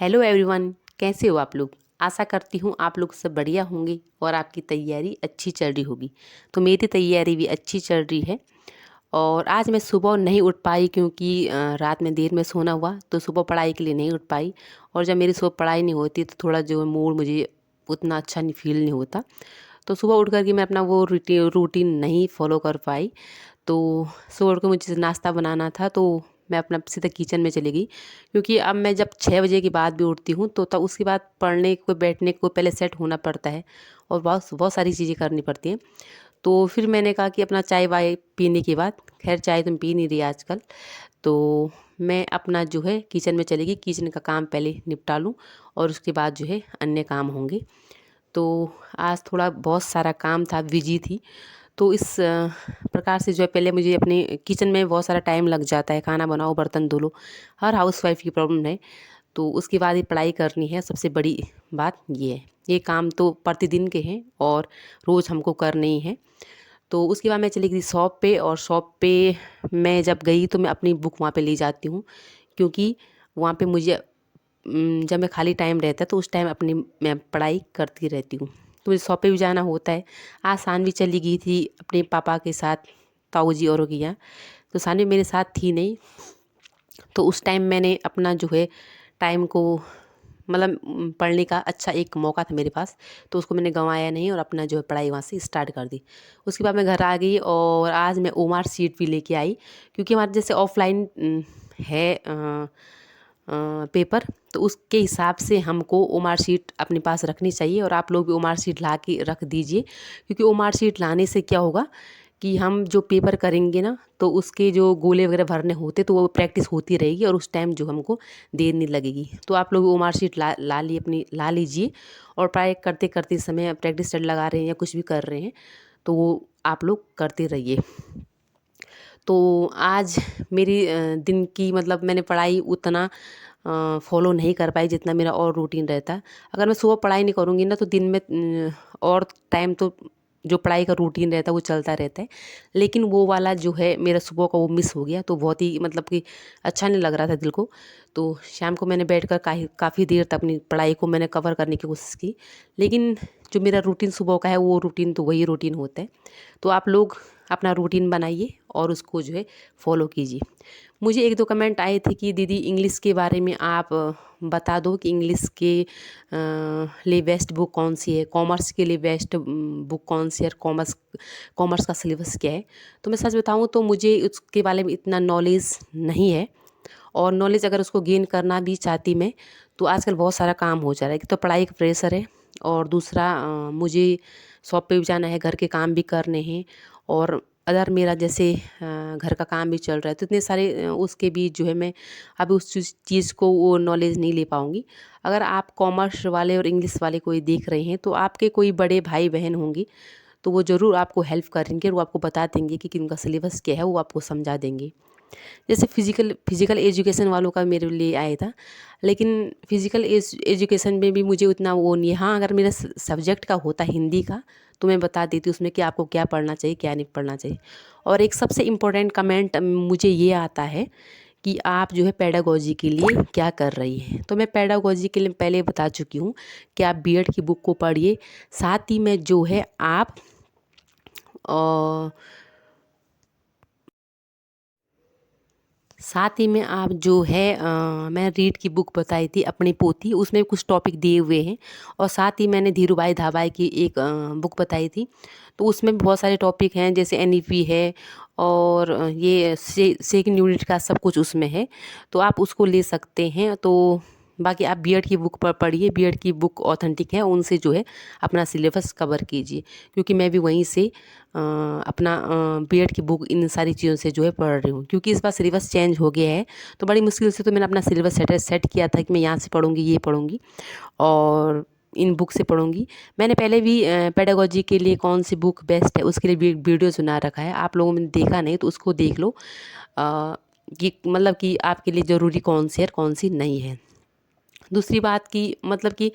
Hello everyone, कैसे हो आप लोग। आशा करती हूँ आप लोग सब बढ़िया होंगे और आपकी तैयारी अच्छी चल रही होगी। तो मेरी तैयारी भी अच्छी चल रही है। और आज मैं सुबह नहीं उठ पाई क्योंकि रात में देर में सोना हुआ, तो सुबह पढ़ाई के लिए नहीं उठ पाई। और जब मेरी सुबह पढ़ाई नहीं होती तो थोड़ा जो मूड मुझे उतना अच्छा नहीं फील नहीं होता। तो सुबह उठ कर के मैं अपना वो रूटीन नहीं फॉलो कर पाई। तो सुबह उठ के मुझे नाश्ता बनाना था, तो मैं अपना सीधा किचन में चली गई। क्योंकि अब मैं जब 6 बजे के बाद भी उठती हूँ तो तब उसके बाद पढ़ने को बैठने को पहले सेट होना पड़ता है और बहुत बहुत सारी चीज़ें करनी पड़ती हैं। तो फिर मैंने कहा कि अपना चाय वाय पीने के बाद, खैर चाय तो मैं पी नहीं रही आजकल, तो मैं अपना जो है किचन में चली गई। किचन का काम पहले निपटा लूँ और उसके बाद जो है अन्य काम होंगे। तो आज थोड़ा बहुत सारा काम था, बिजी थी। तो इस प्रकार से जो है पहले मुझे अपने किचन में बहुत सारा टाइम लग जाता है। खाना बनाओ, बर्तन धो लो, हर हाउसवाइफ की प्रॉब्लम है। तो उसके बाद ही पढ़ाई करनी है, सबसे बड़ी बात ये है। ये काम तो प्रतिदिन के हैं और रोज़ हमको करने ही हैं। तो उसके बाद मैं चली गई शॉप पे, और शॉप पे मैं जब गई तो मैं अपनी बुक वहाँ पे ले जाती हूँ। क्योंकि वहाँ पे मुझे जब मैं खाली टाइम रहता है तो उस टाइम अपनी मैं पढ़ाई करती रहती हूँ। तो मुझे शॉप पे भी जाना होता है। आज सानवी चली गई थी अपने पापा के साथ, ताऊ जी औरों के यहाँ। तो सानवी मेरे साथ थी नहीं। तो उस टाइम मैंने अपना जो है टाइम को, मतलब पढ़ने का अच्छा एक मौका था मेरे पास, तो उसको मैंने गंवाया नहीं और अपना जो है पढ़ाई वहाँ से स्टार्ट कर दी। उसके बाद मैं घर आ गई और आज मैं ओमार शीट भी लेके आई। क्योंकि हमारे जैसे ऑफलाइन है पेपर, तो उसके हिसाब से हमको ओमार शीट अपने पास रखनी चाहिए। और आप लोग भी ओमार शीट ला के रख दीजिए। क्योंकि ओमार शीट लाने से क्या होगा कि हम जो पेपर करेंगे ना, तो उसके जो गोले वगैरह भरने होते तो वो प्रैक्टिस होती रहेगी और उस टाइम जो हमको देर नहीं लगेगी। तो आप लोग ओमार शीट ला लीजिए। और पढ़ाई करते करते समय प्रैक्टिस सेट लगा रहे हैं या कुछ भी कर रहे हैं तो वो आप लोग करते रहिए। तो आज मेरी दिन की, मतलब मैंने पढ़ाई उतना फॉलो नहीं कर पाई जितना मेरा और रूटीन रहता। अगर मैं सुबह पढ़ाई नहीं करूँगी ना तो दिन में और टाइम तो जो पढ़ाई का रूटीन रहता है वो चलता रहता है। लेकिन वो वाला जो है मेरा सुबह का वो मिस हो गया, तो बहुत ही मतलब कि अच्छा नहीं लग रहा था दिल को। तो शाम को मैंने बैठकर काफ़ी देर तक अपनी पढ़ाई को मैंने कवर करने की कोशिश की। लेकिन जो मेरा रूटीन सुबह का है वो रूटीन तो वही रूटीन होता है। तो आप लोग अपना रूटीन बनाइए और उसको जो है फॉलो कीजिए। मुझे एक दो कमेंट आए थे कि दीदी इंग्लिश के बारे में आप बता दो कि इंग्लिश के लिए बेस्ट बुक कौन सी है, कॉमर्स के लिए बेस्ट बुक कौन सी है, और कॉमर्स का सिलेबस क्या है। तो मैं सच बताऊं तो मुझे उसके बारे में इतना नॉलेज नहीं है। और नॉलेज अगर उसको गेन करना भी चाहती मैं, तो आजकल बहुत सारा काम हो जा रहा है। एक तो पढ़ाई का प्रेशर है, और दूसरा मुझे शॉप पे भी जाना है, घर के काम भी करने हैं, और अदर मेरा जैसे घर का काम भी चल रहा है। तो इतने सारे उसके बीच जो है मैं अभी उस चीज़ को वो नॉलेज नहीं ले पाऊँगी। अगर आप कॉमर्स वाले और इंग्लिश वाले कोई देख रहे हैं तो आपके कोई बड़े भाई बहन होंगे, तो वो ज़रूर आपको हेल्प करेंगे और वो आपको बता देंगे कि उनका सिलेबस क्या है, वो आपको समझा देंगे। जैसे फिज़िकल एजुकेशन वालों का मेरे लिए आया था। लेकिन फिज़िकल एजुकेशन में भी मुझे उतना वो नहीं है। हाँ, अगर मेरा सब्जेक्ट का होता हिंदी का तो मैं बता देती उसमें कि आपको क्या पढ़ना चाहिए, क्या नहीं पढ़ना चाहिए। और एक सबसे इम्पोर्टेंट कमेंट मुझे ये आता है कि आप जो है पेडागोजी के लिए क्या कर रही हैं। तो मैं पेडागोजी के लिए पहले बता चुकी हूँ कि आप बीएड की बुक को पढ़िए। साथ ही में जो है आप साथ ही में आप जो है मैं रीड की बुक बताई थी अपनी पोथी, उसमें कुछ टॉपिक दिए हुए हैं। और साथ ही मैंने धीरूभाई धाबाई की एक बुक बताई थी, तो उसमें भी बहुत सारे टॉपिक हैं, जैसे एनईपी है और ये सेकंड यूनिट का सब कुछ उसमें है। तो आप उसको ले सकते हैं। तो बाकी आप बीएड की बुक पर पढ़िए, बीएड की बुक ऑथेंटिक है, उनसे जो है अपना सिलेबस कवर कीजिए। क्योंकि मैं भी वहीं से अपना बीएड की बुक इन सारी चीज़ों से जो है पढ़ रही हूँ। क्योंकि इस बार सिलेबस चेंज हो गया है, तो बड़ी मुश्किल से तो मैंने अपना सिलेबस सेट किया था कि मैं यहाँ से पढ़ूँगी, ये पढ़ूँगी और इन बुक से पढ़ूँगी। मैंने पहले भी पेडागोजी के लिए कौन सी बुक बेस्ट है उसके लिए भी एक वीडियो बना रखा है। आप लोगों ने देखा नहीं तो उसको देख लो कि मतलब कि आपके लिए ज़रूरी कौन सी है और कौन सी नहीं है। दूसरी बात की मतलब कि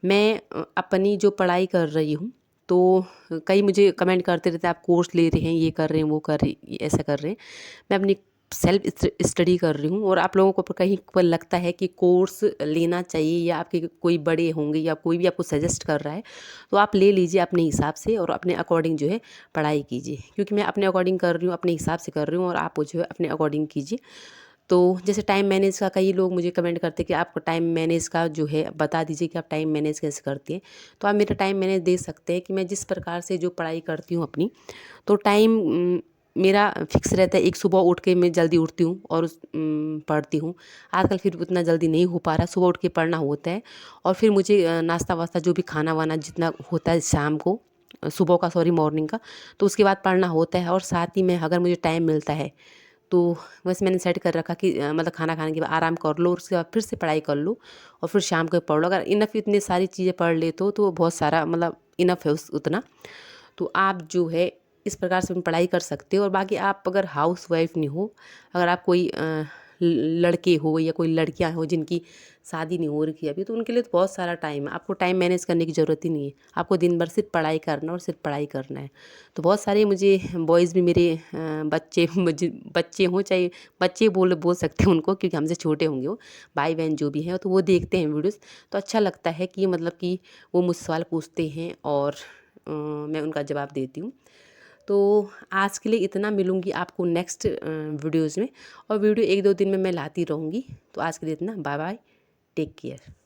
मैं अपनी जो पढ़ाई कर रही हूँ, तो कई मुझे कमेंट करते रहते हैं आप कोर्स ले रहे हैं, ये कर रहे हैं, वो कर रहे हैं, ऐसा कर रहे हैं। मैं अपनी सेल्फ स्टडी कर रही हूँ और आप लोगों को कहीं पर लगता है कि कोर्स लेना चाहिए या आपके कोई बड़े होंगे या कोई भी आपको सजेस्ट कर रहा है तो आप ले लीजिए अपने हिसाब से और अपने अकॉर्डिंग जो है पढ़ाई कीजिए, क्योंकि मैं अपने अकॉर्डिंग कर रही हूँ, अपने हिसाब से कर रही हूँ और आप जो है अपने अकॉर्डिंग कीजिए। तो जैसे टाइम मैनेज का कई लोग मुझे कमेंट करते हैं कि आपको टाइम मैनेज का जो है बता दीजिए कि आप टाइम मैनेज कैसे करती हैं। तो आप मेरा टाइम मैनेज देख सकते हैं कि मैं जिस प्रकार से जो पढ़ाई करती हूँ अपनी, तो टाइम मेरा फिक्स रहता है। एक सुबह उठ के मैं जल्दी उठती हूँ और पढ़ती हूँ। आजकल फिर उतना जल्दी नहीं हो पा रहा, सुबह उठ के पढ़ना होता है और फिर मुझे नाश्ता वास्ता जो भी खाना वाना जितना होता है शाम को, सुबह का सॉरी मॉर्निंग का, तो उसके बाद पढ़ना होता है। और साथ ही में अगर मुझे टाइम मिलता है तो बस मैंने सेट कर रखा कि मतलब खाना खाने के बाद आराम कर लो और उसके बाद फिर से पढ़ाई कर लो और फिर शाम को पढ़ लो। अगर इनफ इतनी सारी चीज़ें पढ़ लेते हो तो बहुत सारा मतलब इनफ है उतना। तो आप जो है इस प्रकार से पढ़ाई कर सकते हो। और बाकी आप अगर हाउस वाइफ नहीं हो, अगर आप कोई लड़के हो या कोई लड़कियां हो जिनकी शादी नहीं हो रखी अभी, तो उनके लिए तो बहुत सारा टाइम है। आपको टाइम मैनेज करने की ज़रूरत ही नहीं है, आपको दिन भर सिर्फ पढ़ाई करना और सिर्फ पढ़ाई करना है। तो बहुत सारे मुझे बॉयज़ भी मेरे बच्चे मुझे बच्चे हों चाहे बच्चे बोल सकते हैं उनको, क्योंकि हमसे छोटे होंगे वो, भाई बहन जो भी हैं, तो वो देखते हैं वीडियोज़। तो अच्छा लगता है कि मतलब कि वो मुझसे सवाल पूछते हैं और मैं उनका जवाब देती हूँ। तो आज के लिए इतना, मिलूँगी आपको नेक्स्ट वीडियोज़ में और वीडियो 1-2 दिन में मैं लाती रहूँगी। तो आज के लिए इतना, बाय बाय, टेक केयर।